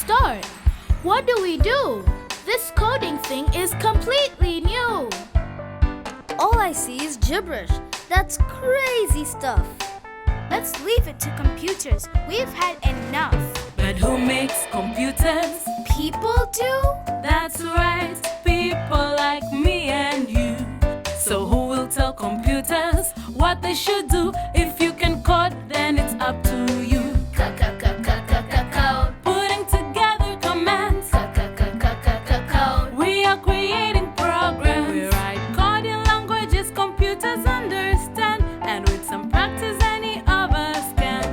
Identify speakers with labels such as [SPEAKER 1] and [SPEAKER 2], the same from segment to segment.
[SPEAKER 1] start. What do we do? This coding thing is completely new.
[SPEAKER 2] All I see is gibberish. That's crazy stuff.
[SPEAKER 3] Let's leave it to computers. We've had enough.
[SPEAKER 4] But who makes computers?
[SPEAKER 3] People do?
[SPEAKER 4] That's right, people like me and you. So who will tell computers what they should do? If you can code, then it's up to you.
[SPEAKER 3] Code.
[SPEAKER 4] Putting together commands.
[SPEAKER 3] Code.
[SPEAKER 4] We are creating programs. We write coding languages computers understand. And with some practice, any of us can.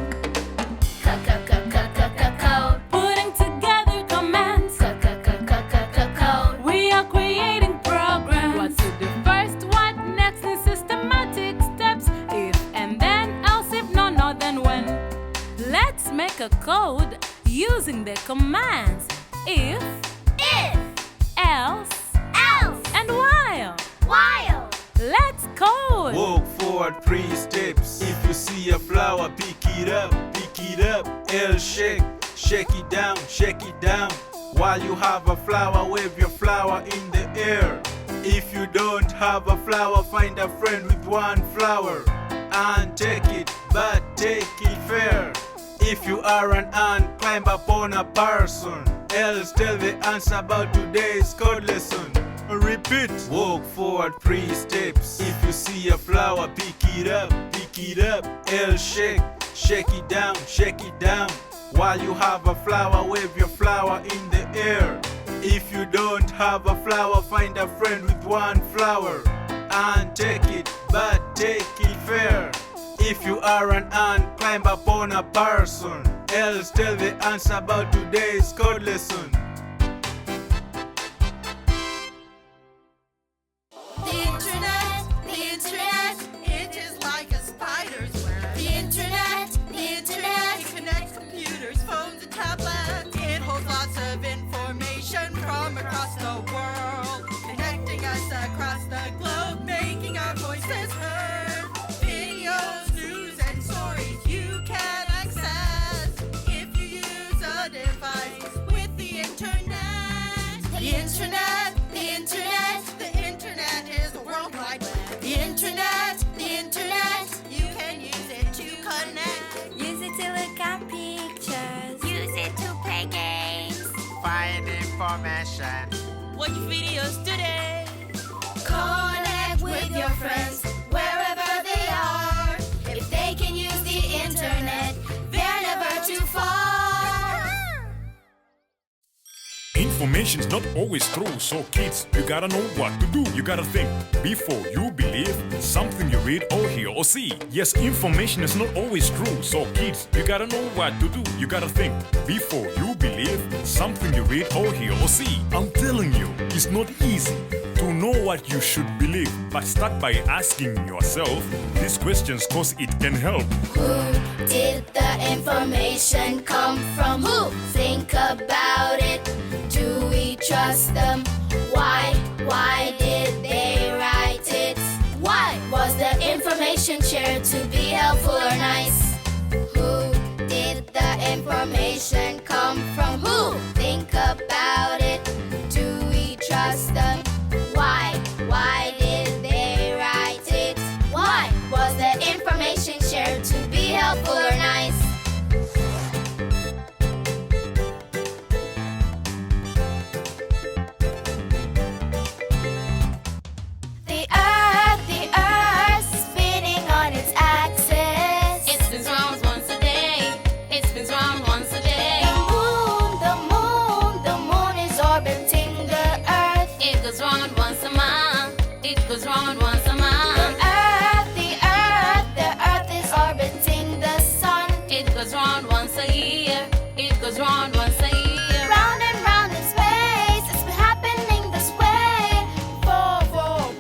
[SPEAKER 3] Code.
[SPEAKER 4] Putting together commands.
[SPEAKER 3] Code.
[SPEAKER 4] We are creating programs. What to do first, what next in systematic steps. If and then, else if no, no, then when. Let's make a code using the commands. If, else, and while. Let's code.
[SPEAKER 5] Walk forward 3 steps. If you see a flower, pick it up, pick it up. L shake, shake it down. While you have a flower, wave your flower in the air. If you don't have a flower, find a friend with 1 flower and take it, but take it fair. If you are an ant, climb upon a person. Else tell the answer about today's code lesson. Repeat. Walk forward 3 steps. If you see a flower, pick it up, pick it up. L shake, shake it down. While you have a flower, wave your flower in the air. If you don't have a flower, find a friend with 1 flower and take it, but take it fair. If you are an ant, climb upon a person. Else tell the answer about today's code lesson.
[SPEAKER 6] The internet, it is like a spider's web. The internet, it connects computers, phones, and tablets. It holds lots of information from across the world, connecting us across the globe, making our voices heard. Videos, news, and stories you can access if you use a device with the internet. The internet is the World Wide Web. The internet, you can use it to connect.
[SPEAKER 3] Use it to look at pictures.
[SPEAKER 6] Use it to play games.
[SPEAKER 7] Find information.
[SPEAKER 6] Watch videos today.
[SPEAKER 3] Connect with your friends wherever they are. If they can use the internet, they're never too far.
[SPEAKER 8] Information's not always true, so kids, you gotta know what to do. You gotta think before you believe something you read or hear or see. Yes, information is not always true, so kids, you gotta know what to do. You gotta think before you believe something you read or hear or see. I'm telling you, it's not easy to know what you should believe, but start by asking yourself these questions, cause it can help.
[SPEAKER 3] Who did the information come from? Who? Think about it. Do we trust them? Why did they write it? Why was the information shared to be helpful or nice? Who did the information come from? Who? Think about it. Do we trust them? Why did they write it? Why was the information shared to be helpful or nice? The Earth spinning on its axis.
[SPEAKER 4] It spins round once a day. It spins round once a day.
[SPEAKER 3] The moon is orbiting the Earth.
[SPEAKER 4] It goes round once a month. It goes round once a month.
[SPEAKER 3] The Earth is orbiting the sun.
[SPEAKER 4] It goes round once a year. It goes round once a year.
[SPEAKER 3] Round and round in space, it's been happening this way for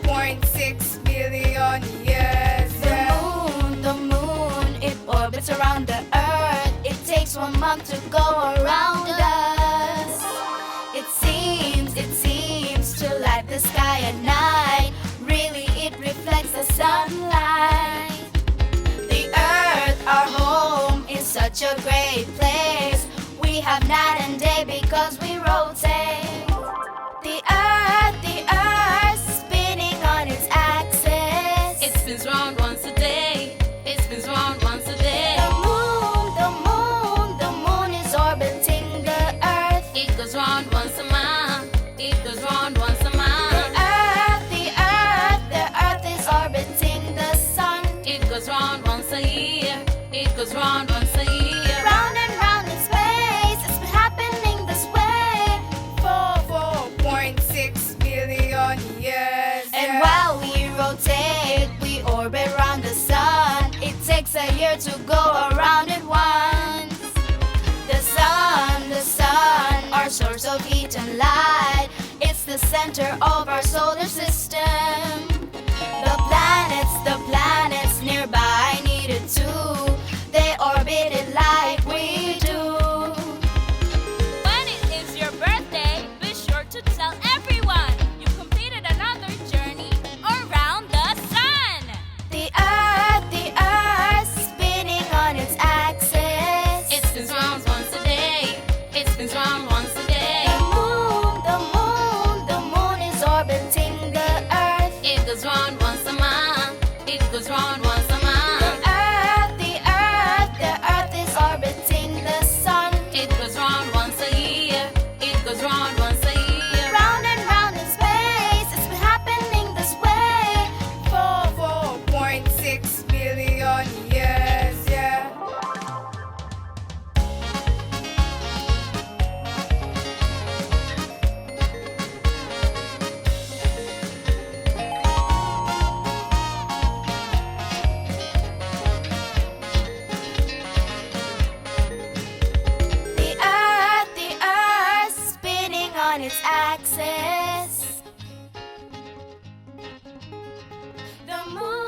[SPEAKER 3] 4.6 billion years. The moon, it orbits around the Earth. It takes 1 month to go around us. It seems to light the sky at night. Really, it reflects the sunlight. The Earth, our home, is such a great place. We have night and day because we rotate. The earth spinning on its axis.
[SPEAKER 4] It spins round once a day. It spins round once a day.
[SPEAKER 3] The moon is orbiting the earth.
[SPEAKER 4] It goes round once a month. It goes round once a month.
[SPEAKER 3] The earth is orbiting the sun.
[SPEAKER 4] It goes round once a year. It goes round once a year.
[SPEAKER 3] Round and round in space, it's been happening this way for 4.6 billion years. And while we rotate, we orbit around the sun. It takes a year to go around it once. The sun, our source of heat and light. It's the center of our solar system. The planets nearby need it too. They orbit it like we do.
[SPEAKER 1] When it is your birthday, be sure to tell everyone you completed another journey around the sun.
[SPEAKER 3] The earth spinning on its axis.
[SPEAKER 4] It spins round once a day. It spins round once a day.
[SPEAKER 3] The moon is orbiting the earth.
[SPEAKER 4] It goes round once a month. It goes round once a month.
[SPEAKER 3] The earth is orbiting the sun.
[SPEAKER 4] It goes round once a year. It goes round once a year.
[SPEAKER 3] Round and round in space, it's been happening this way for 4.6 billion years, yeah. The earth spinning on its axis. The moon.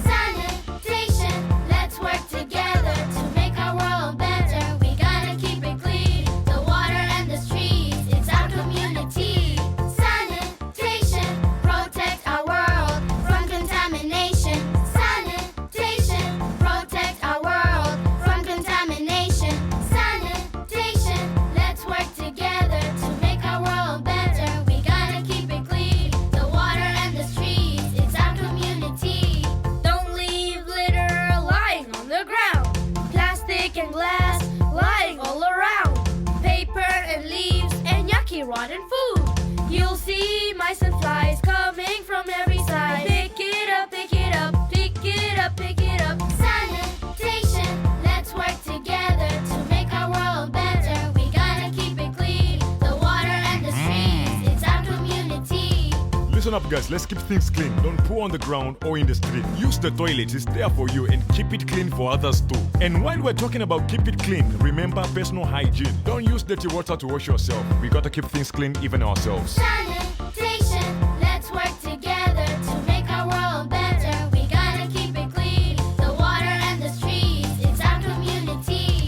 [SPEAKER 3] Sanitation, let's work together to make our world better. We gotta keep it clean, the water and the streets, it's our community. Sanitation, protect our world from contamination. Sanitation, protect our world from contamination. Sanitation, let's work together to make our world better. We gotta keep it clean, the water and the streets, it's our community.
[SPEAKER 2] Don't leave litter lying on the ground. Plastic and glass lying all around. Paper and leaves and yucky rotten food. You'll see mice and flies coming from every side. Pick it up, pick it up, pick it up, pick it up.
[SPEAKER 3] Sanitation, let's work together to make our world better. We gotta keep it clean, the water and the streets, it's our community.
[SPEAKER 8] Listen up, guys. Let's keep things clean. Don't poo on the ground or in the street. Use the toilet. It's there for you, and keep it clean for others too. And while we're talking about keep it clean, remember personal hygiene. Don't use dirty water to wash yourself. We gotta keep things clean, even ourselves.
[SPEAKER 3] Sanitation, let's work together to make our world better. We gotta keep it clean, the water and the streets, it's our community.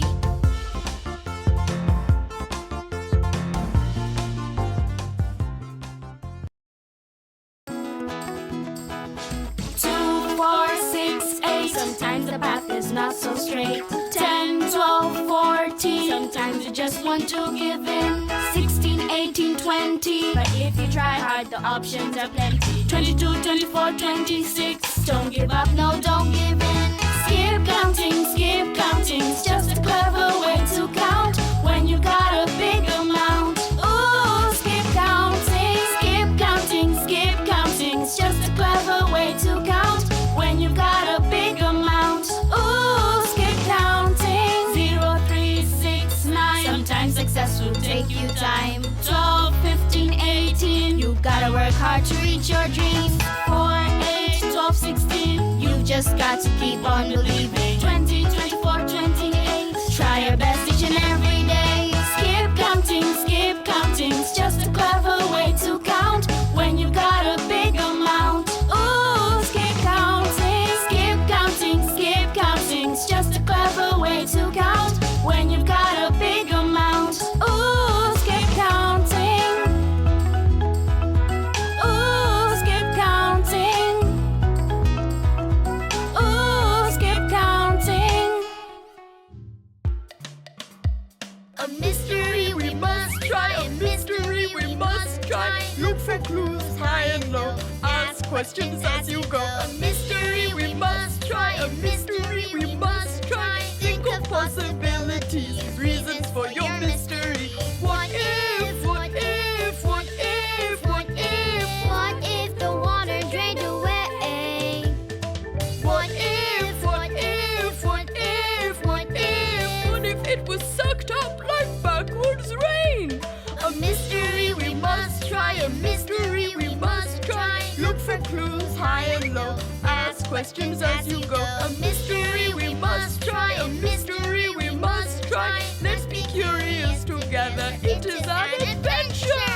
[SPEAKER 1] Two, 4, 6, 8. Sometimes the path is not so straight. 10, 12, 14. Sometimes you just want to give in. 16, 18, 20. But if you try hard, the options are plenty. 22, 24, 26. Don't give up, no, don't give in. Skip counting, skip counting. It's just a clever way to count when you got a big amount. Ooh, skip counting, skip counting, skip counting. It's just a clever way to count when you got a big amount. Ooh, skip counting. 0, 3, 6, 9. Sometimes success will take you time. 12, 15, 18. You gotta work hard to reach your dreams. 4, 8, 12, 16. You've just got to keep on believing. 20, 24, 28. Try your best each and every day. Skip counting, skip counting. It's just a clever way to count when you got a big amount. Ooh, skip counting, skip counting, skip counting. It's just a clever way to count when you've got a big amount. Ooh, skip counting. Ooh, skip counting. Ooh, skip counting.
[SPEAKER 6] for clues high and low. Ask questions as you go. A mystery we must try. A mystery we must try. Think of possibilities, reasons for your mystery. What if? What if? What if? What if?
[SPEAKER 3] What if the water drained away?
[SPEAKER 6] What if? What if? What if? What if? What if it was sucked up like backwards rain? A mystery we must try. A mystery we must try. Look for clues high and low. Ask questions as you go. A mystery we must try. A mystery we must try. Let's be curious together. It is an adventure.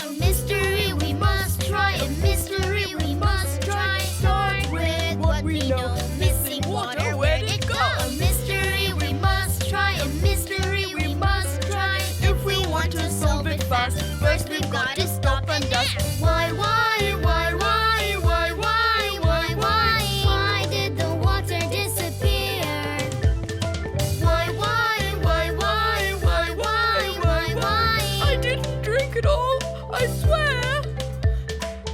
[SPEAKER 3] A mystery we must try. A mystery we must try. Start with what we know. Missing water, where'd it go? A mystery we must try. A mystery we must try.
[SPEAKER 6] If we want to solve it fast, first we've got to stop and ask. Why?
[SPEAKER 3] Why did the water disappear?
[SPEAKER 6] I didn't drink it all, I swear.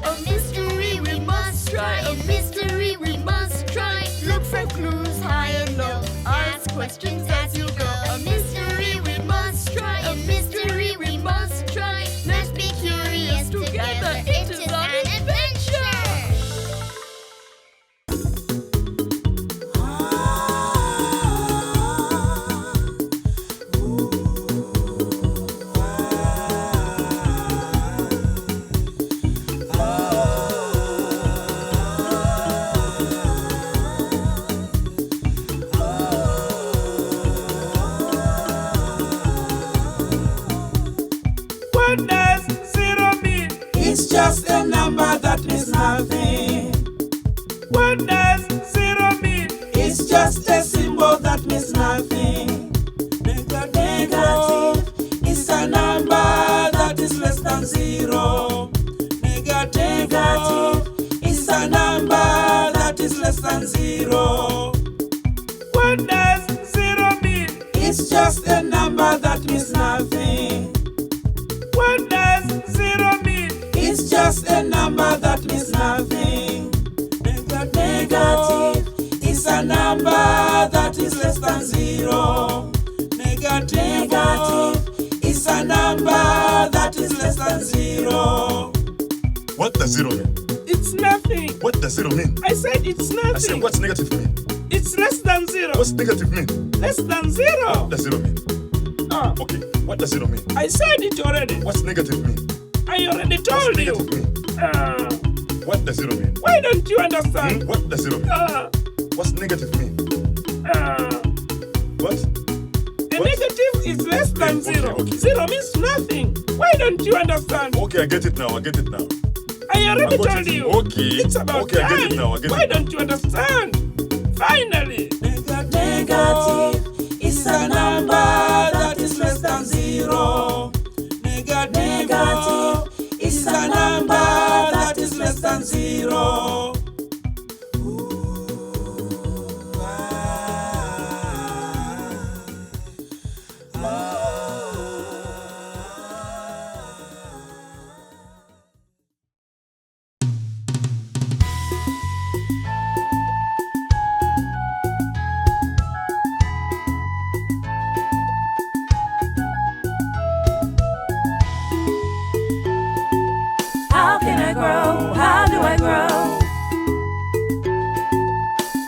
[SPEAKER 6] A mystery we must try. A mystery we must try. Look for clues high and low. Ask questions as you go. A mystery we must try. A mystery we must try. Let's be curious together. It is an adventure.
[SPEAKER 9] What does zero mean? It's just a number that means nothing. What does zero mean? It's just a symbol that means nothing. Negative is a number that is less than zero. Negative is a number that is less than zero. What does zero mean? It's just a number that means nothing. What does zero mean? It's just a number that means nothing. Negative is a number that is less than zero. Negative is a number that is less than zero.
[SPEAKER 8] What does zero mean?
[SPEAKER 9] It's nothing.
[SPEAKER 8] What does zero mean?
[SPEAKER 9] I said it's nothing.
[SPEAKER 8] I said, what's negative mean?
[SPEAKER 9] It's less than zero.
[SPEAKER 8] What's negative mean?
[SPEAKER 9] Less than zero.
[SPEAKER 8] What does zero mean? Okay, what does zero mean?
[SPEAKER 9] I said it already.
[SPEAKER 8] What's negative mean?
[SPEAKER 9] I already told you.
[SPEAKER 8] Negative mean? What does zero mean?
[SPEAKER 9] Why don't you understand?
[SPEAKER 8] What does zero mean? What's negative mean? What?
[SPEAKER 9] The negative is less than zero.
[SPEAKER 8] Okay.
[SPEAKER 9] Zero means nothing. Why don't you understand?
[SPEAKER 8] Okay, I get it now.
[SPEAKER 9] I already told you.
[SPEAKER 8] Okay.
[SPEAKER 9] It's about time.
[SPEAKER 8] I get it now.
[SPEAKER 9] Why don't you understand? Finally. Negative is a number that is less than zero. Negative is a number that is less than zero.
[SPEAKER 4] How can I grow? How do I grow?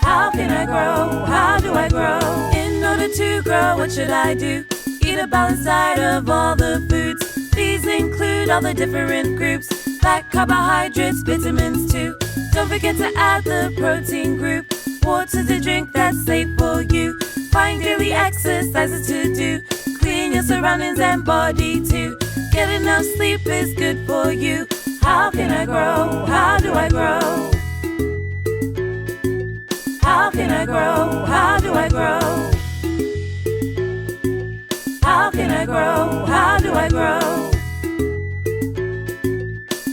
[SPEAKER 4] How can I grow? How do I grow? In order to grow, what should I do? Eat a balanced diet of all the foods. These include all the different groups, like carbohydrates, vitamins too. Don't forget to add the protein group. Water to drink that's safe for you. Find daily exercises to do. Clean your surroundings and body too. Get enough sleep is good for you. How can I grow? How do I grow? How can I grow? How do I grow? How can I grow? How do I grow?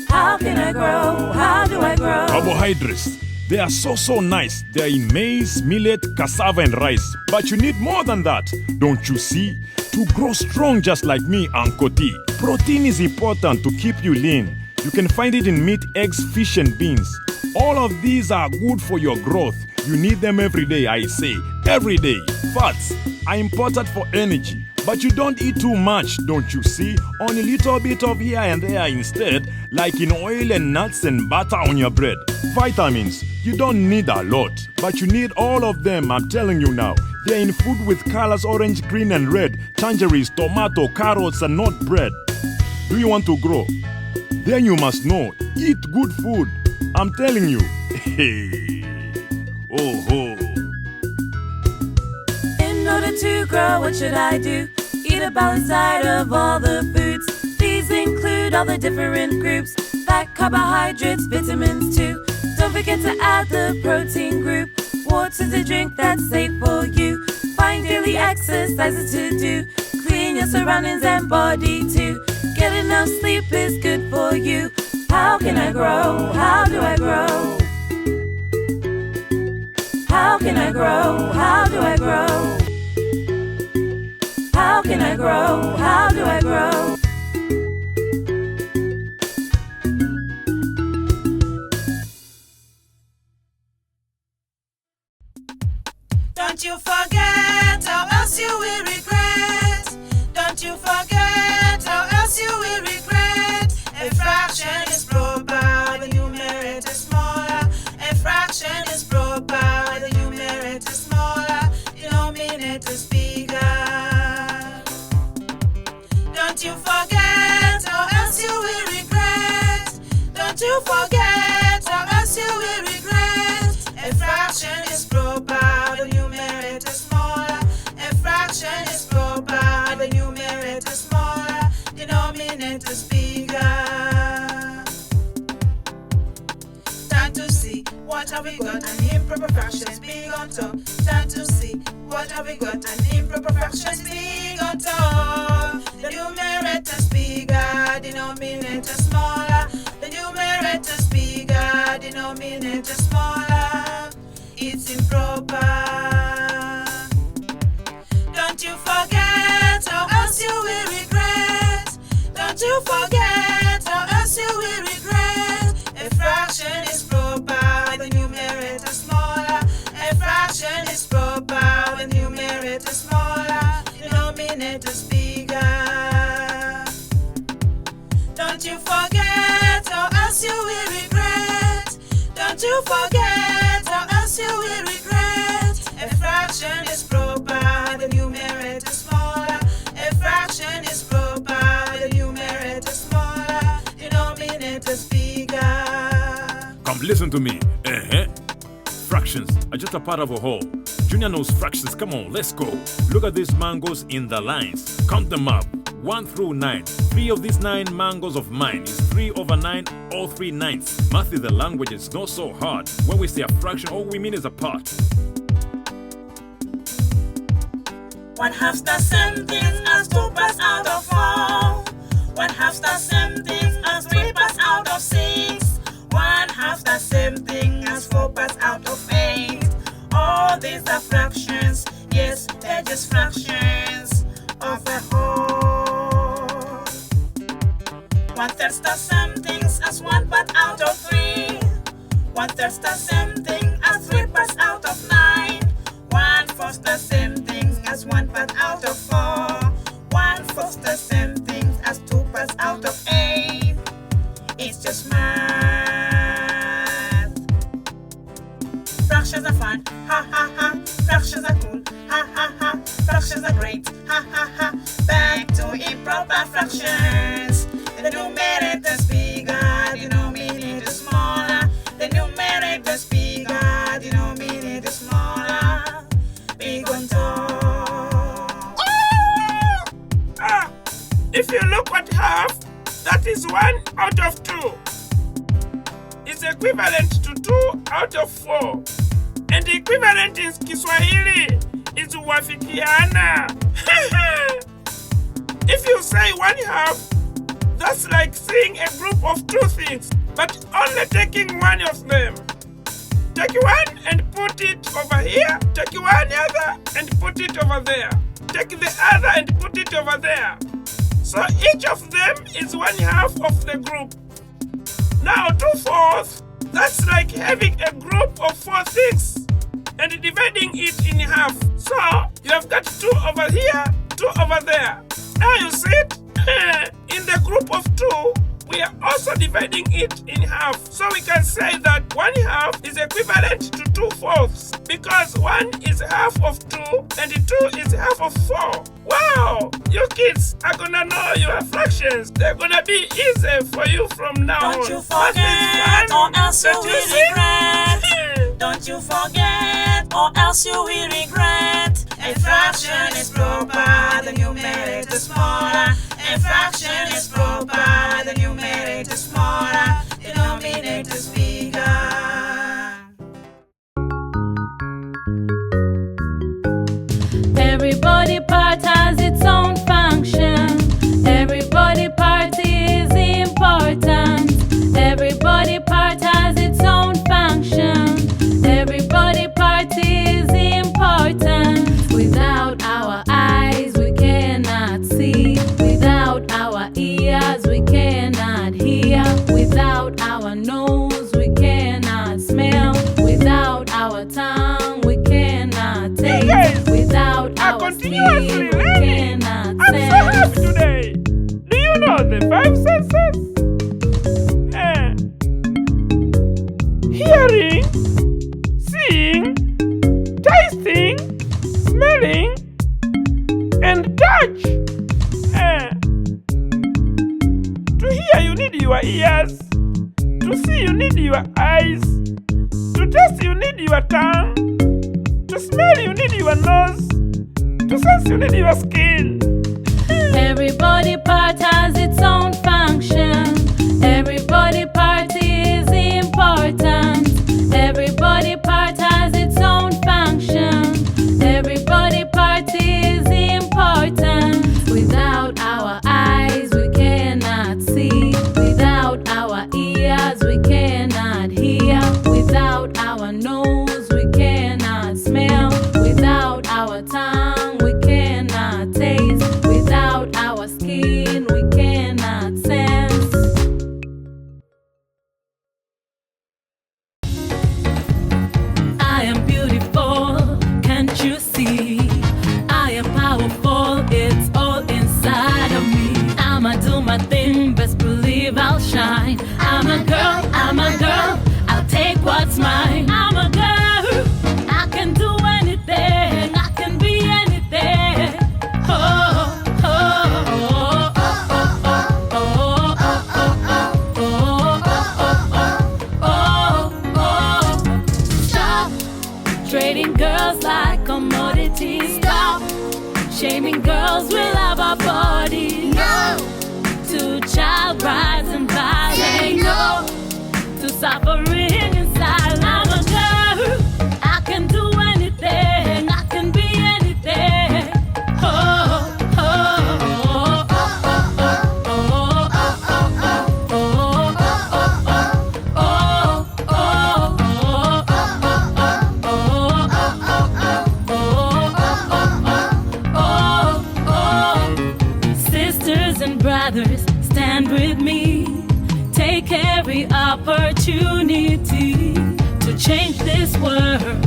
[SPEAKER 4] How can I grow? How do I grow?
[SPEAKER 8] Carbohydrates. They are so nice. They are in maize, millet, cassava and rice. But you need more than that. Don't you see? to grow strong just like me, Uncle T. Protein is important to keep you lean. You can find it in meat, eggs, fish, and beans. All of these are good for your growth. You need them every day, I say. Every day. Fats are important for energy. But you don't eat too much, don't you see? Only a little bit of here and there instead, like in oil and nuts and butter on your bread. Vitamins, you don't need a lot, but you need all of them, I'm telling you now. They're in food with colors orange, green, and red. Tangerines, tomato, carrots, and not bread. Do you want to grow? Then you must know, eat good food. I'm telling you. Hey. Oh ho.
[SPEAKER 4] In order to grow, what should I do? Eat a balanced diet of all the foods. These include all the different groups: fat, carbohydrates, vitamins too. Don't forget to add the protein group. Water's a drink that's safe for you. Find daily exercises to do. Clean your surroundings and body too. Get enough sleep is good for you. How can I grow? How do I grow? How can I grow? How do I grow? How can I grow? How do I grow?
[SPEAKER 6] Don't you forget, or else you will regret. Don't you forget, or else you will regret. A fraction is proper, the numerator is smaller. A fraction is proper, the numerator is smaller. Denominator is bigger. Don't you forget, or else you will regret. Don't you forget, or else you will regret. A fraction is proper, the numerator is smaller. A fraction is proper, the numerator is smaller. Denominator is bigger. Time to see what have we got, an improper fraction is big on top. Time to see what have we got, an improper fraction is big on top. The numerator is bigger, denominator smaller. The numerator is bigger, denominator smaller. It's improper. Don't you forget, or else you will regret. Don't you forget, or else you will regret. A fraction is proper, the numerator smaller. A fraction is proper, the numerator smaller. Denominator is bigger. Don't you forget, or else you will regret. Don't you forget, or else you will regret. A fraction is proper, the numerator smaller. A fraction is proper, the numerator smaller. Denominator is bigger.
[SPEAKER 8] Come listen to me. Fractions are just a part of a whole. Junior knows fractions. Come on, let's go. Look at these mangoes in the lines. Count them up. 1 through 9. 3 of these 9 mangoes of mine is 3 over 9, all 3 ninths. Math is the language, it's not so hard. When we say a fraction, all we mean is a part.
[SPEAKER 6] 1/2's the same thing as 2 parts out of 4. 1/2's the same thing as 3 parts out of 6. 1/2's the same thing as 4 parts out of 8. All these are fractions, yes, they're just fractions of a whole. 1/3's the same things as 1 part out of 3. 1/3's the same thing as 3 parts out of 9. 1/4's the same thing as 1 part out of 4. 1/4's the same thing as 2 parts out of 8. It's just math. Fractions are fun, ha ha ha. Fractions are cool, ha ha ha. Fractions are great, ha ha ha. Back to improper fractions. The numerator's bigger, denominator smaller. The numerator's bigger, denominator smaller. Big on top.
[SPEAKER 9] If you look at half, that is 1 out of 2. It's equivalent to 2 out of 4. And equivalent in Kiswahili is wafikiana. If you say 1/2, that's like saying a group of 2 things, but only taking one of them. Take one and put it over here. Take one other and put it over there. take the other and put it over there. So each of them is 1/2 of the group. Now 2/4, that's like having a group of 4 things and dividing it in half. So you have got 2 over here, 2 over there. Now you see it? In the group of 2, we are also dividing it in half. So we can say that 1/2 is equivalent to 2/4 because 1 is half of 2 and 2 is half of 4. Wow! You kids are gonna know your fractions. They're gonna be easy for you from now on.
[SPEAKER 10] Don't you forget or else you will regret. Don't you forget or else you will regret. A fraction is proper, the numerator smaller. A fraction is proper, the numerator smaller, denominator bigger.
[SPEAKER 4] Every body part has its own function. Every body part is important. Every body part has its own function. Every body part is important. Without our eyes, we cannot see. Without our ears, we cannot hear. Without our nose, we cannot smell. Without our tongue, we cannot taste. Without our skin, we cannot
[SPEAKER 9] I'm so happy
[SPEAKER 4] sense.
[SPEAKER 9] today. Do you know the 5 senses? Hearing, seeing, tasting, smelling, and touch. To hear you need your ears. To see you need your eyes. To taste you need your tongue. To smell you need your nose. To sense you need your skin.
[SPEAKER 4] Every body part has its own function. Every body part is important. Every body part has its own function. Every body part is important. Without our eyes, we cannot see. Without our ears, we cannot hear. Without our nose, we cannot smell. Without our tongue, we cannot taste. Without our skin, we cannot sense. I am beautiful, can't you see? I am powerful, it's all inside of me. I'ma do my thing, best believe I'll shine. I'm a girl, I'll take what's mine. I'm a girl, I can do anything, I can be anything. Oh, oh, oh, oh, oh, oh, oh, oh, oh, oh. Stop trading girls like commodities. Stop shaming girls, we love our bodies. No to child brides and violence. No to suffering in silence. I'm a girl, I can do anything, I can be anything. Oh, oh, oh, oh, oh, oh, oh, sisters and brothers, stand with me. Take every opportunity to change this world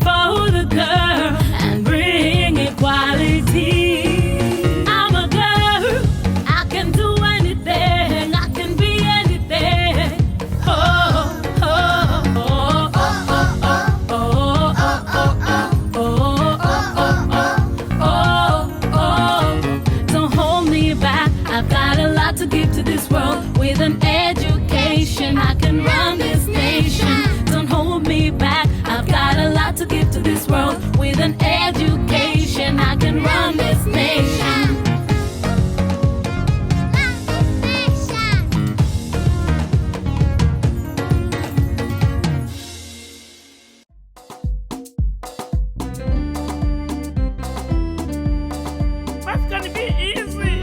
[SPEAKER 4] for the girl and bring equality. I'm a girl, I can do anything, I can be anything. Oh, oh, oh, oh, oh, oh, oh, oh, oh. Don't hold me back, I've got a lot to give to this world. With an education, I can run this nation. Don't hold me back, I've got a lot to give to this world. With an education, I can run this nation.
[SPEAKER 9] Math can be easy.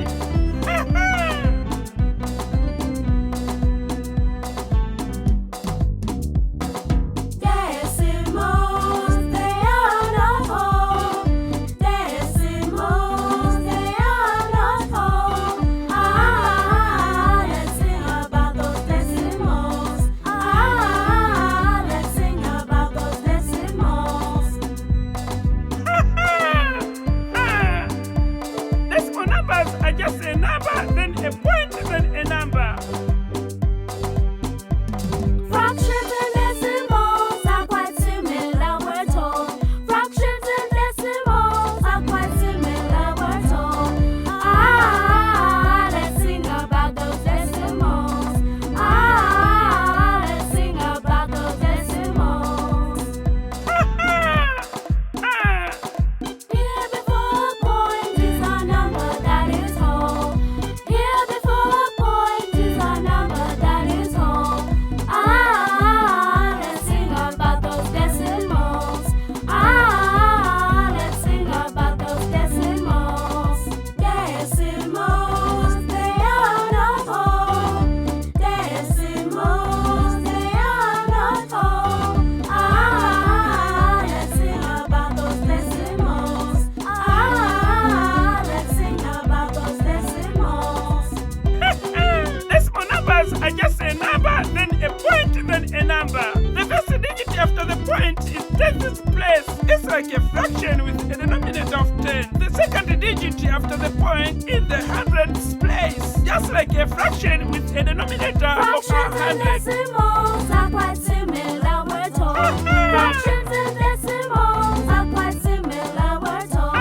[SPEAKER 9] after the point in tenths place is like a fraction with a denominator of 10. The second digit after the point in the hundredths place, just like a fraction with a denominator of 100.
[SPEAKER 1] Decimals are quite similar, we're told. Fractions and decimals are quite similar, we're told.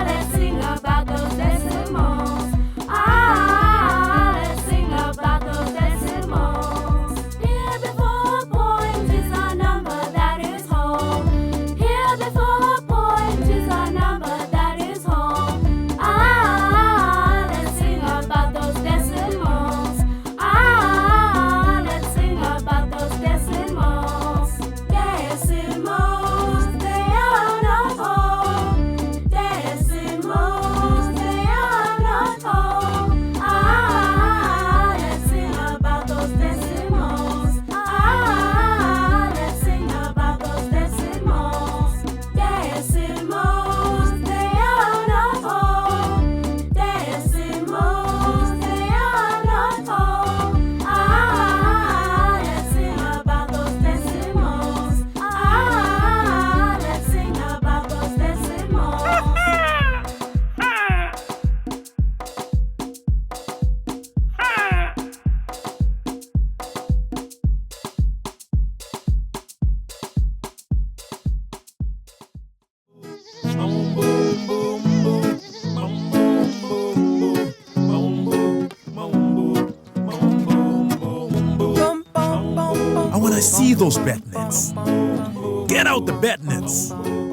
[SPEAKER 1] Let's sing about those decimals. Let's sing about those decimals. Here before a point is a number that is whole. Here before a point is a number that is whole. Let's sing about those decimals. Let's sing about those decimals. Decimals, they are not whole. Decimals, they are not whole. Let's sing about those decimals. Let's sing about those decimals. Decimals, they are not whole. Decimals, they are not whole. Let's sing about those decimals. Let's sing about those decimals.
[SPEAKER 8] I wanna see those bat nets. Get out the bat nets.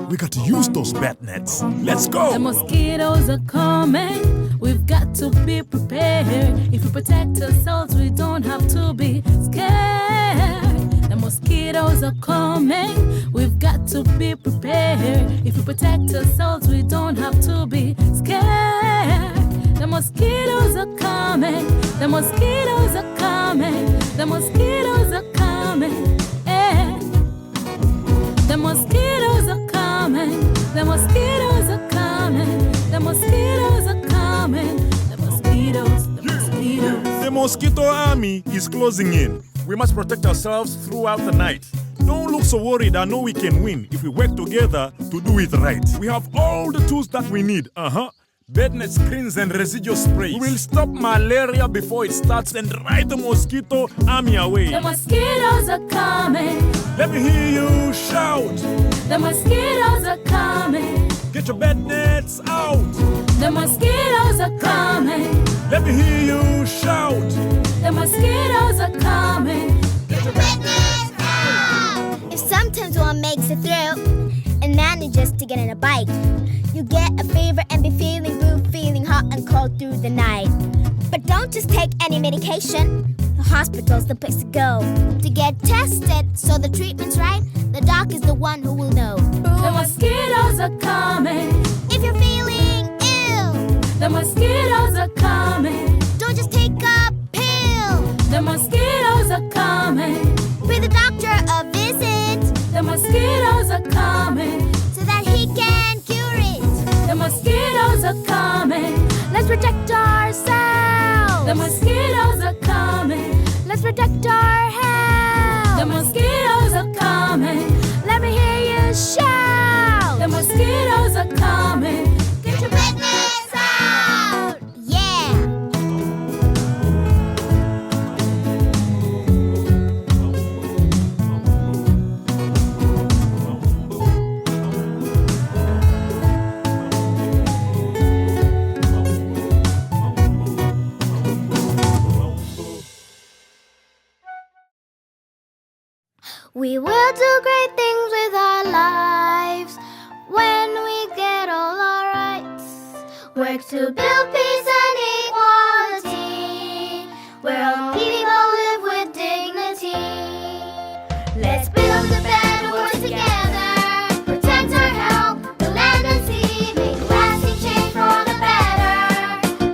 [SPEAKER 8] We got to use those bat nets. Let's
[SPEAKER 4] The
[SPEAKER 8] go.
[SPEAKER 4] mosquitoes are coming. We've got to be prepared. If we protect ourselves, we don't have to be scared. The mosquitoes are coming. We've got to be prepared. If we protect ourselves, we don't have to be scared. The mosquitoes are coming. The mosquitoes are coming. The mosquitoes are coming. Eh. The mosquitoes are coming. The mosquitoes are coming. The mosquitoes are coming. The mosquitoes, the mosquitoes.
[SPEAKER 8] The mosquito army is closing in. We must protect ourselves throughout the night. Don't look so worried. I know we can win if we work together to do it right. We have all the tools that we need. Bed net screens and residual sprays. We will stop malaria before it starts and drive the mosquito army away.
[SPEAKER 1] The mosquitoes are coming.
[SPEAKER 8] Let me hear you shout.
[SPEAKER 1] The mosquitoes are coming.
[SPEAKER 8] Get your bed nets out.
[SPEAKER 1] The mosquitoes are coming.
[SPEAKER 8] Let me hear you shout.
[SPEAKER 1] The mosquitoes are coming.
[SPEAKER 3] If sometimes one makes it through and manages to get in a bite, you get a fever and be feeling blue, feeling hot and cold through the night. But don't just take any medication. The hospital's the place to go to get tested, so the treatment's right. The doc is the one who will know.
[SPEAKER 1] The mosquitoes are coming.
[SPEAKER 3] If you're feeling ill,
[SPEAKER 1] The mosquitoes are coming.
[SPEAKER 3] don't just take a pill.
[SPEAKER 1] The mosquitoes are coming.
[SPEAKER 3] Pay the doctor a visit
[SPEAKER 1] The mosquitoes are coming.
[SPEAKER 3] so that he can cure it.
[SPEAKER 1] The mosquitoes are coming.
[SPEAKER 3] Let's protect ourselves.
[SPEAKER 1] The mosquitoes are coming.
[SPEAKER 3] Let's protect our health.
[SPEAKER 1] The mosquitoes are coming.
[SPEAKER 3] Let me hear you shout.
[SPEAKER 1] The mosquitoes are coming.
[SPEAKER 3] Get your bed nets out. Yeah. We will do great things with our lives when we get all our rights. Work to build peace and equality, where all people live with dignity. Let's build a better world together, protect our health, the land and sea, make lasting change for the better.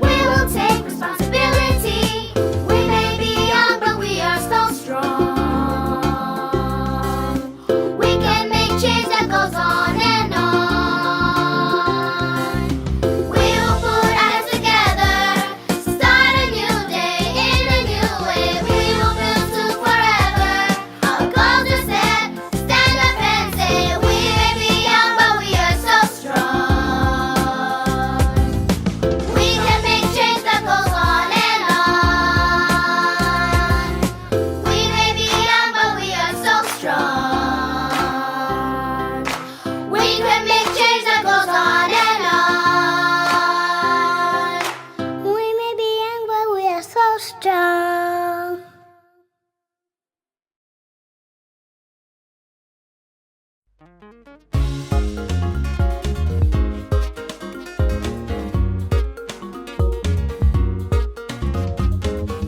[SPEAKER 3] We will take responsibility. We may be young, but we are so strong. We can make change that goes on and on. We will put our heads together. question.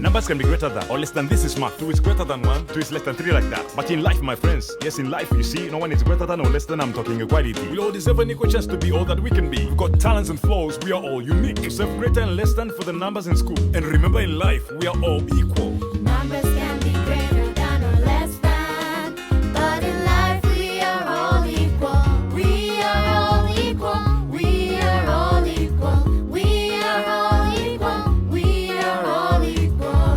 [SPEAKER 8] Numbers can be greater than or less than this is math. 2 is greater than 1, 2 is less than 3 like that. But in life, my friends, yes, in life, you see, no one is greater than or less than. I'm talking equality. We all deserve an equal chance to be all that we can be. We've got talents and flaws, we are all unique. Deserve greater and less than for the numbers in school. And remember, in life, we are all equal.
[SPEAKER 3] Numbers can be greater than or less than, but in life we are all equal. We are all equal. We are all equal. We are all equal. We are all equal.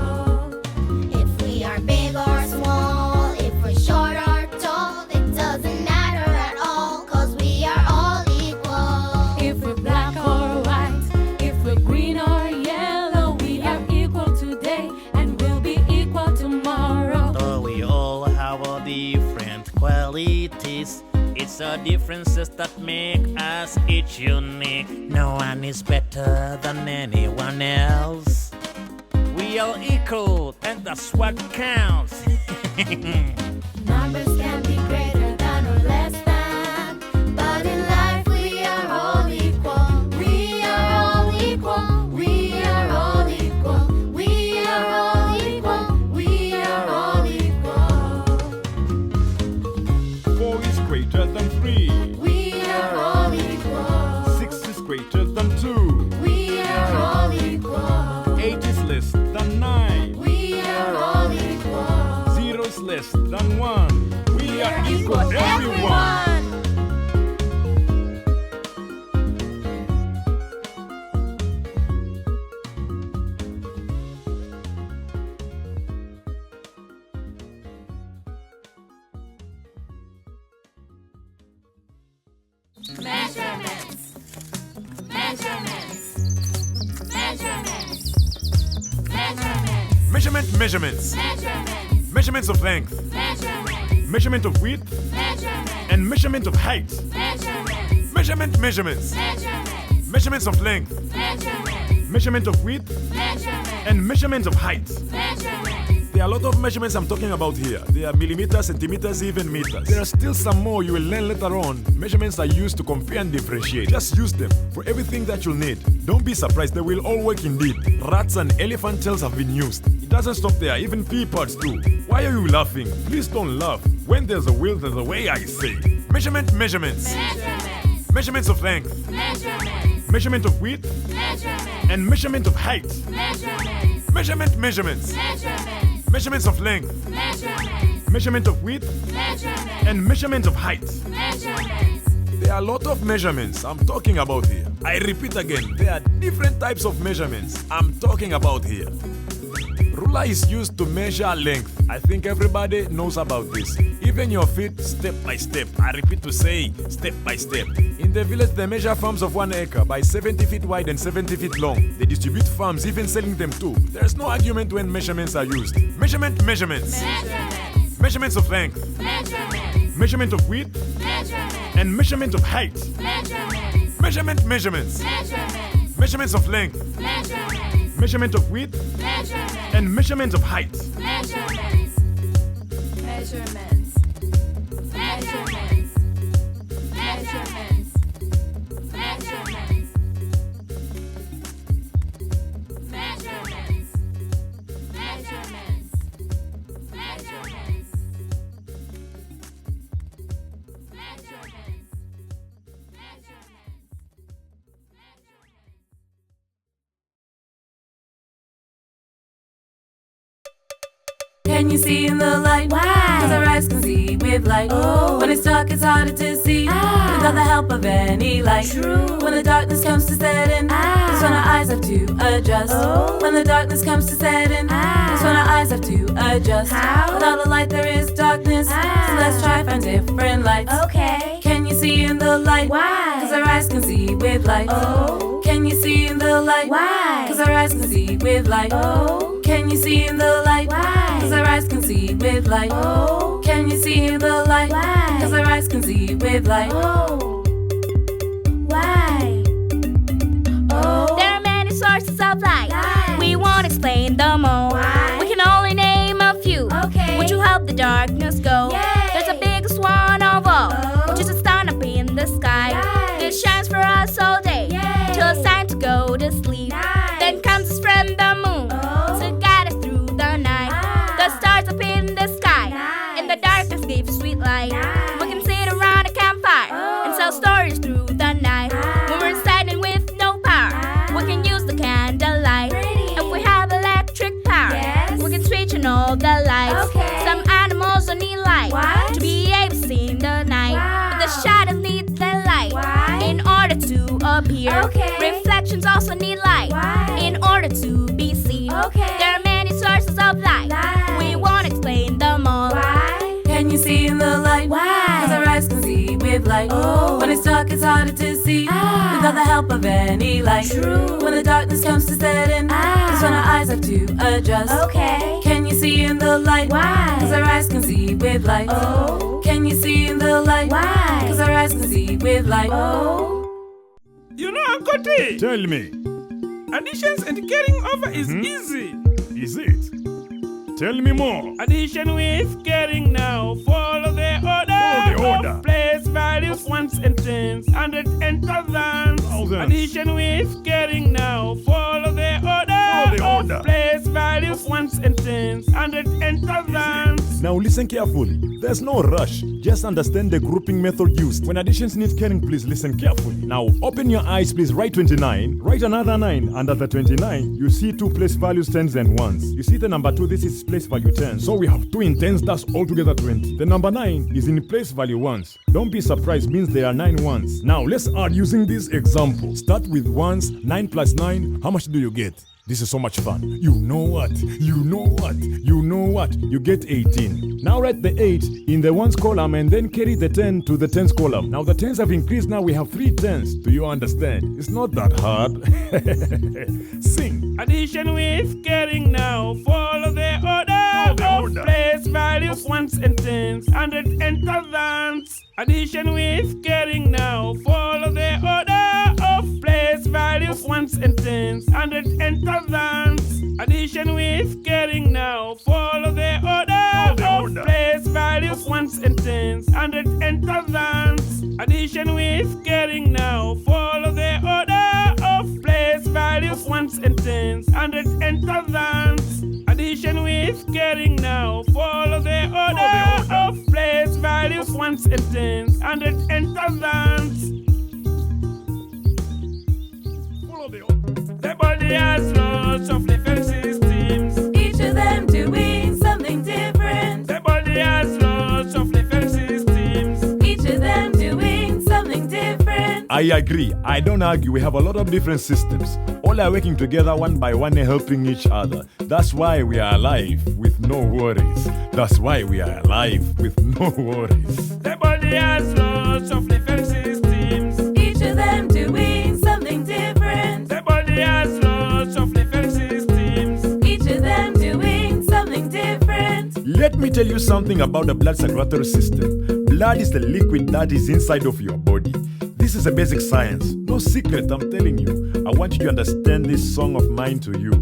[SPEAKER 3] If we are big or small, if we're short or tall, it doesn't matter at all, 'cause we are all equal.
[SPEAKER 4] If we're black or white, if we're green or yellow, we are equal today and we'll be equal tomorrow.
[SPEAKER 11] Though we all have our different qualities, it's our differences that make us each unique. No one is better than anyone else. We are equal, and that's what counts.
[SPEAKER 3] Numbers can be greater than or less than, but in life we are all equal. We are all equal. We are all equal. We are all equal. We are all equal.
[SPEAKER 8] 4 is greater than 3.
[SPEAKER 3] We are all equal.
[SPEAKER 8] 6 is greater than 2.
[SPEAKER 3] We are all equal.
[SPEAKER 8] 8 is less than 9.
[SPEAKER 3] We are all equal.
[SPEAKER 8] 0 is less than 1. We are equal, everyone.
[SPEAKER 1] Measurements. Measurements. Measurements. Measurements.
[SPEAKER 8] Measurements.
[SPEAKER 1] Measurements.
[SPEAKER 8] Measurements of length.
[SPEAKER 1] Measurements.
[SPEAKER 8] Measurement of width.
[SPEAKER 1] Measurements.
[SPEAKER 8] And measurement of height.
[SPEAKER 1] Measurements.
[SPEAKER 8] Measurements.
[SPEAKER 1] Measurements.
[SPEAKER 8] Measurements of length.
[SPEAKER 1] Measurements.
[SPEAKER 8] Measurement of width.
[SPEAKER 1] Measurements.
[SPEAKER 8] And measurement of height.
[SPEAKER 1] Measurements.
[SPEAKER 8] There are a lot of measurements I'm talking about here. There are millimeters, centimeters, even meters. There are still some more you will learn later on. Measurements are used to compare and differentiate. Just use them for everything that you'll need. Don't be surprised, they will all work indeed. Rats and elephant tails have been used. It doesn't stop there, even pea pods too. Why are you laughing? Please don't laugh. When there's a will, there's a way, I say. Measurements.
[SPEAKER 1] Measurements.
[SPEAKER 8] Measurements of length.
[SPEAKER 1] Measurements.
[SPEAKER 8] Measurement of width.
[SPEAKER 1] Measurements.
[SPEAKER 8] And measurement of height.
[SPEAKER 1] Measurements.
[SPEAKER 8] Measurements.
[SPEAKER 1] Measurements.
[SPEAKER 8] Measurements of length.
[SPEAKER 1] Measurements.
[SPEAKER 8] Measurement of width.
[SPEAKER 1] Measurements.
[SPEAKER 8] And measurement of height.
[SPEAKER 1] Measurements.
[SPEAKER 8] There are a lot of measurements I'm talking about here. I repeat again, there are different types of measurements I'm talking about here. Ruler is used to measure length. I think everybody knows about this. Even your feet, step by step. I repeat to say, step by step. In the village, they measure farms of 1 acre by 70 feet wide and 70 feet long. They distribute farms, even selling them too. There's no argument when measurements are used. Measurements.
[SPEAKER 1] Measurements.
[SPEAKER 8] Measurements of length.
[SPEAKER 1] Measurements.
[SPEAKER 8] Measurement of width.
[SPEAKER 1] Measurements.
[SPEAKER 8] And measurement of height.
[SPEAKER 1] Measurements.
[SPEAKER 8] Measurements.
[SPEAKER 1] Measurements.
[SPEAKER 8] Measurements of length.
[SPEAKER 1] Measurements.
[SPEAKER 8] Measurement of width.
[SPEAKER 1] Measurements.
[SPEAKER 8] And measurement of height.
[SPEAKER 1] Measurements.
[SPEAKER 4] Measurements.
[SPEAKER 1] Measurements. Measurements. Measurements. Measurements. Measurements. Measurements.
[SPEAKER 4] Can you see in the light?
[SPEAKER 3] Why?
[SPEAKER 4] 'Cause our eyes can see with light.
[SPEAKER 3] Oh.
[SPEAKER 4] When it's dark, it's harder to see without the help of any light.
[SPEAKER 3] True.
[SPEAKER 4] When the darkness comes to set in, that's when our eyes have to adjust.
[SPEAKER 3] Oh.
[SPEAKER 4] When the darkness comes to set in, that's when our eyes have to adjust.
[SPEAKER 3] How?
[SPEAKER 4] Without the light, there is darkness. So let's try find different lights.
[SPEAKER 3] Okay.
[SPEAKER 4] Can you see in the light?
[SPEAKER 3] Why?
[SPEAKER 4] 'Cause our eyes can see with light.
[SPEAKER 3] Oh.
[SPEAKER 4] Can you see in the light?
[SPEAKER 3] Why?
[SPEAKER 4] 'Cause our eyes can see with light.
[SPEAKER 3] Oh.
[SPEAKER 4] Can you see in the light?
[SPEAKER 3] Why?
[SPEAKER 4] 'Cause our eyes can see with light.
[SPEAKER 3] Oh.
[SPEAKER 4] Can you see in the light?
[SPEAKER 3] Why?
[SPEAKER 4] 'Cause our eyes can see with light.
[SPEAKER 3] Oh. Why? Oh.
[SPEAKER 1] There are many sources of light.
[SPEAKER 3] Light.
[SPEAKER 1] We won't explain them all. clear.
[SPEAKER 2] Okay.
[SPEAKER 1] Reflections also need light.
[SPEAKER 2] Why?
[SPEAKER 1] In order to be seen.
[SPEAKER 2] Okay.
[SPEAKER 1] There are many sources of light. We won't explain them all.
[SPEAKER 2] Why?
[SPEAKER 10] Can you see in the light?
[SPEAKER 2] Why?
[SPEAKER 10] 'Cause our eyes can see with light.
[SPEAKER 2] Oh.
[SPEAKER 10] When it's dark, it's harder to see without the help of any light.
[SPEAKER 2] True.
[SPEAKER 10] When the darkness comes to set in, that's when our eyes have to adjust.
[SPEAKER 2] Okay.
[SPEAKER 10] Can you see in the light?
[SPEAKER 2] Why?
[SPEAKER 10] 'Cause our eyes can see with light.
[SPEAKER 2] Oh.
[SPEAKER 10] Can you see in the light?
[SPEAKER 2] Why?
[SPEAKER 10] 'Cause our eyes can see with light.
[SPEAKER 2] Oh.
[SPEAKER 9] You know, Uncle T,
[SPEAKER 8] Tell me,
[SPEAKER 9] additions and carrying over is easy.
[SPEAKER 8] is it? Tell me more.
[SPEAKER 9] Addition with carrying now. Follow the order.
[SPEAKER 8] Follow the order.
[SPEAKER 9] Of place, values, ones and tens, hundred and thousands.
[SPEAKER 8] Thousands.
[SPEAKER 9] Addition with carrying now. Follow the order.
[SPEAKER 8] Follow the order.
[SPEAKER 9] Of place, values, ones and tens, hundred and thousands.
[SPEAKER 8] Now listen carefully. There's no rush. Just understand the grouping method used. When additions need carrying, please listen carefully. Now open your eyes, please. Write 29. Write another 9. Under the 29, you see 2 place values, 10s and 1s. You see the number 2, this is place value 10. So we have 2 in 10s, that's altogether 20. The number 9 is in place value 1s. Don't be surprised, means there are 9 1s. Now let's add using this example. Start with 1s. 9 plus 9, how much do you get? This is so much fun. You know what? You know what? You know what? You get 18. Now write the 8 in the 1s column and then carry the 10 to the 10s column. Now the 10s have increased. Now we have 3 10s. Do you understand? It's not that hard. Sing.
[SPEAKER 9] Addition with carrying now. Follow the order.
[SPEAKER 8] Follow the
[SPEAKER 9] of
[SPEAKER 8] order.
[SPEAKER 9] place, values, ones and tens, hundred and thousands. Addition with carrying now. Follow the order of place, values, ones and tens, hundred and thousands. Addition with carrying now. Follow the order of place, values, ones and tens, hundred and thousands. Addition with carrying now. Follow the order of place, values, ones and tens, hundred and thousands. Addition with carrying now. Follow the order of place, values, ones and tens, hundred and thousands.
[SPEAKER 8] Follow the order.
[SPEAKER 9] The body has lots of different systems.
[SPEAKER 10] Each of them doing something different.
[SPEAKER 9] The body has lots of different systems.
[SPEAKER 10] Each of them doing something different.
[SPEAKER 8] I agree. I don't argue. We have a lot of different systems. All are working together one by one and helping each other. That's why we are alive with no worries. That's why we are alive with no worries.
[SPEAKER 9] The body has lots of different systems.
[SPEAKER 10] Each of them doing something different.
[SPEAKER 9] The body has lots of different systems.
[SPEAKER 10] Each of them doing something different.
[SPEAKER 8] Let me tell you something about the blood circulatory system. Blood is the liquid that is inside of your body. This is a basic science. No secret, I'm telling you. I want you to understand this song of mine to you.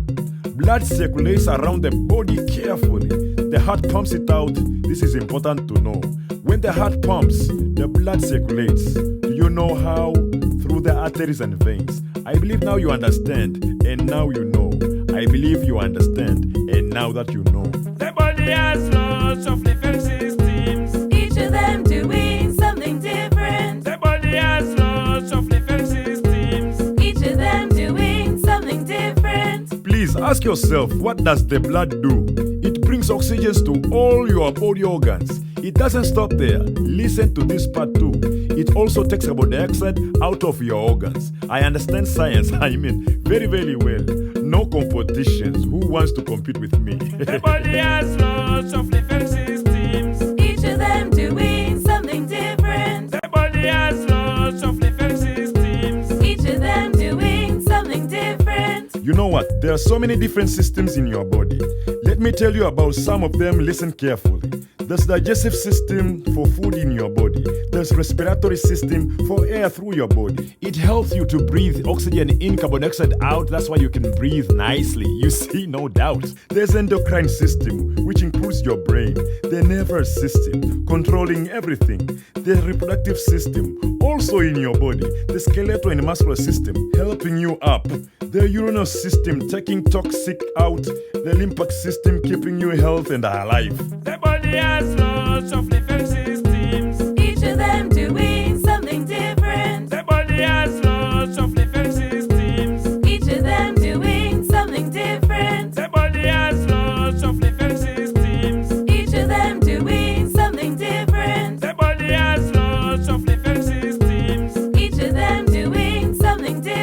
[SPEAKER 8] Blood circulates around the body carefully. The heart pumps it out. This is important to know. When the heart pumps, the blood circulates. Do you know how? Through the arteries and veins. I believe now you understand, and now you know. I believe you understand, and now that you know.
[SPEAKER 9] The body has lots of different systems.
[SPEAKER 10] Each of them doing something different.
[SPEAKER 9] The body has lots of different systems.
[SPEAKER 10] Each of them doing something different.
[SPEAKER 8] Please ask yourself, what does the blood do? It brings oxygen to all your body organs. It doesn't stop there. Listen to this part too. It also takes carbon dioxide out of your organs. I understand science, I mean, very, very well. No competitions. Who wants to compete with me?
[SPEAKER 9] The body has lots of different systems.
[SPEAKER 10] Each of them doing something different.
[SPEAKER 9] The body has lots of different systems.
[SPEAKER 10] Each of them doing something different.
[SPEAKER 8] You know what? There are so many different systems in your body. Let me tell you about some of them. Listen carefully. There's digestive system for food in your body. There's respiratory system for air through your body. It helps you to breathe oxygen in, carbon dioxide out. That's why you can breathe nicely. You see, no doubt. There's endocrine system, which includes your brain. The nervous system, controlling everything. The reproductive system, also in your body. The skeletal and muscular system, helping you up. The urinary system, taking toxic out. The lymphatic system, keeping you healthy and alive.
[SPEAKER 9] The body has lots of different systems.
[SPEAKER 10] Each of them doing something different.
[SPEAKER 9] The body has lots of different systems.
[SPEAKER 10] Each of them doing something different.
[SPEAKER 9] The body has lots of different systems.
[SPEAKER 10] Each of them doing something different.
[SPEAKER 9] The body has lots of different systems.
[SPEAKER 10] Each of them doing something different.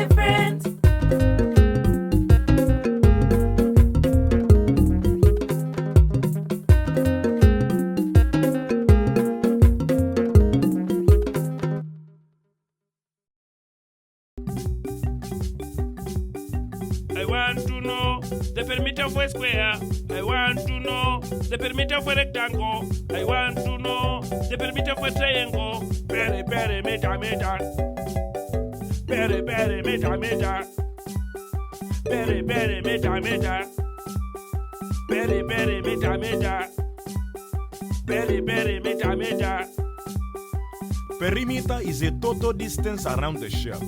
[SPEAKER 9] for a square. I want to know the perimeter for a rectangle. I want to know the perimeter for a triangle. Perimeter. Perimeter. Perimeter.
[SPEAKER 8] Perimeter is a total distance around the shape,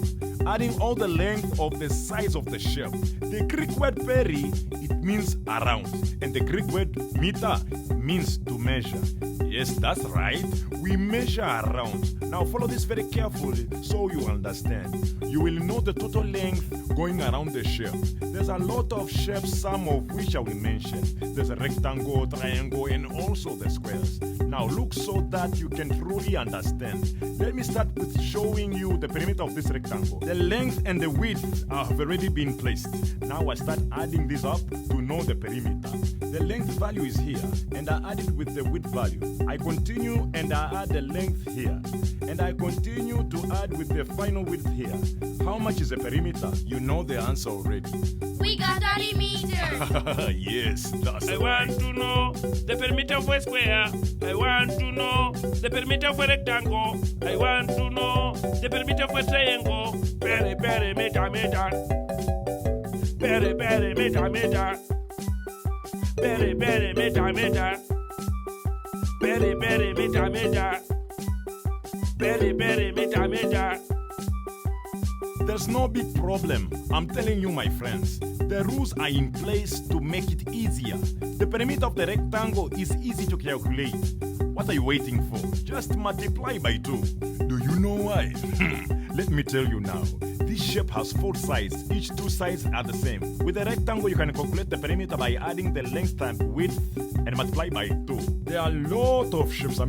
[SPEAKER 8] adding all the length of the size of the shape. The Greek word peri, it means around, and the Greek word meter means to measure. Yes, that's right. We measure around. Now follow this very carefully so you understand. You will know the total length going around the shape. There's a lot of shapes, some of which I will mention. There's a rectangle, triangle, and also the squares. Now look so that you can truly understand. Let me start with showing you the perimeter of this rectangle. The length and the width have already been placed. Now I start adding this up to know the perimeter. The length value is here, and I add it with the width value. I continue and I add the length here, and I continue to add with the final width here. How much is the perimeter? You know the answer already.
[SPEAKER 2] We got 30 meters.
[SPEAKER 8] Yes, that's
[SPEAKER 9] I
[SPEAKER 8] right.
[SPEAKER 9] want to know the perimeter for a square. I want to know the perimeter for a rectangle. I want to know the perimeter for a triangle. Perimeter.
[SPEAKER 8] There's no big problem. I'm telling you, my friends. The rules are in place to make it easier. The perimeter of the rectangle is easy to calculate. What are you waiting for? Just multiply by 2. Do you know why? Let me tell you now. This shape has 4 sides. Each 2 sides are the same. With a rectangle, you can calculate the perimeter by adding the length and width and multiply by 2. There are a lot of shapes.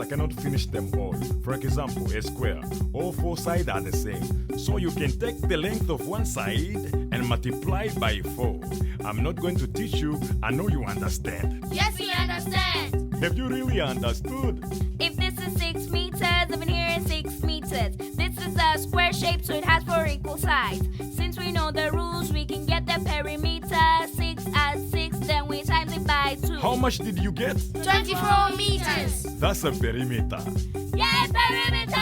[SPEAKER 8] I cannot finish them all. For example, a square. All 4 sides are the same. So you can take the length of one side and multiply by 4. I'm not going to teach you. I know you understand.
[SPEAKER 2] Yes, we understand.
[SPEAKER 8] Have you really understood?
[SPEAKER 1] If this is 6 meters, over here is 6 meters. This is a square shape, so it has 4 equal sides. Since we know the rules, we can get the perimeter. 6 at 6, then we times it by 2.
[SPEAKER 8] How much did you get?
[SPEAKER 2] 24 meters.
[SPEAKER 8] That's a perimeter.
[SPEAKER 1] Yay, perimeter!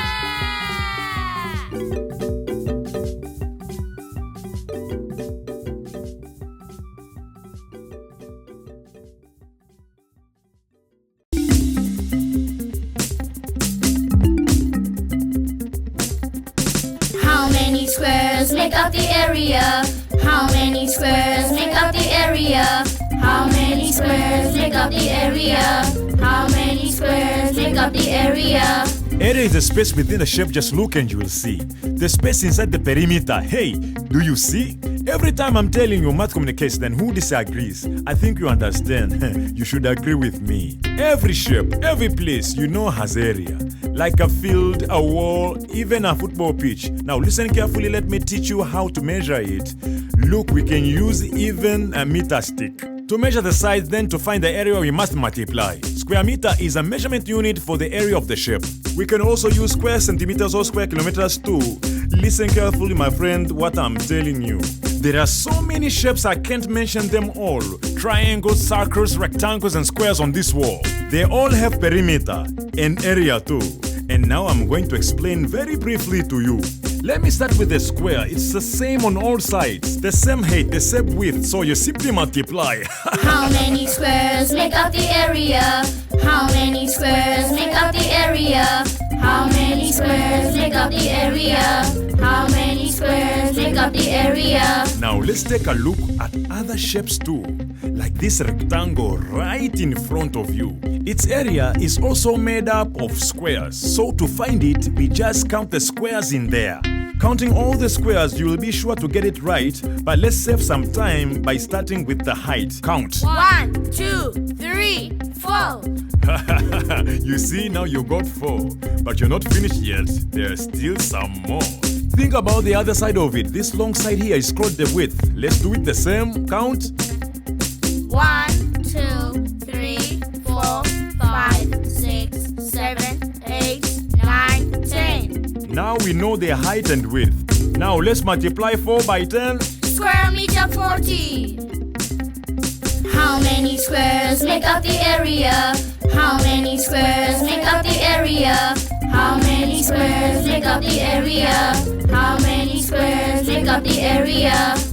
[SPEAKER 3] How many squares make up the area? How many squares make up the area? How many squares make up the area? How many squares make up the area?
[SPEAKER 8] Area is the space within the shape. Just look and you will see. The space inside the perimeter. Hey, do you see? Every time I'm telling you math communicates, then who disagrees? I think you understand. You should agree with me. Every shape, every place you know has area. Like a field, a wall, even a football pitch. Now listen carefully, let me teach you how to measure it. Look, we can use even a meter stick. To measure the size, then to find the area, we must multiply. Square meter is a measurement unit for the area of the shape. We can also use square centimeters or square kilometers too. Listen carefully, my friend, what I'm telling you. There are so many shapes I can't mention them all. Triangles, circles, rectangles, and squares on this wall. They all have perimeter and area too. And now I'm going to explain very briefly to you. Let me start with the square. It's the same on all sides. The same height, the same width, so you simply multiply.
[SPEAKER 3] How many squares make up the area? How many squares make up the area? How many squares make up the area? How many squares make up the area?
[SPEAKER 8] Now let's take a look at other shapes too. Like this rectangle right in front of you. Its area is also made up of squares. So to find it, we just count the squares in there. Counting all the squares, you will be sure to get it right, but let's save some time by starting with the height. Count.
[SPEAKER 2] 1, 2, 3, 4.
[SPEAKER 8] You see, now you got 4, but you're not finished yet. There's still some more. Think about the other side of it. This long side here is called the width. Let's do it the same. Count.
[SPEAKER 2] 1, 2, 3, 4, 5, 6, 7, 8, 9, 10.
[SPEAKER 8] Now we know the height and width. Now let's multiply 4 by 10.
[SPEAKER 2] Square meter 40.
[SPEAKER 3] squares make up the area? How many squares make up the area? How many squares make up the area? How many squares make up the area?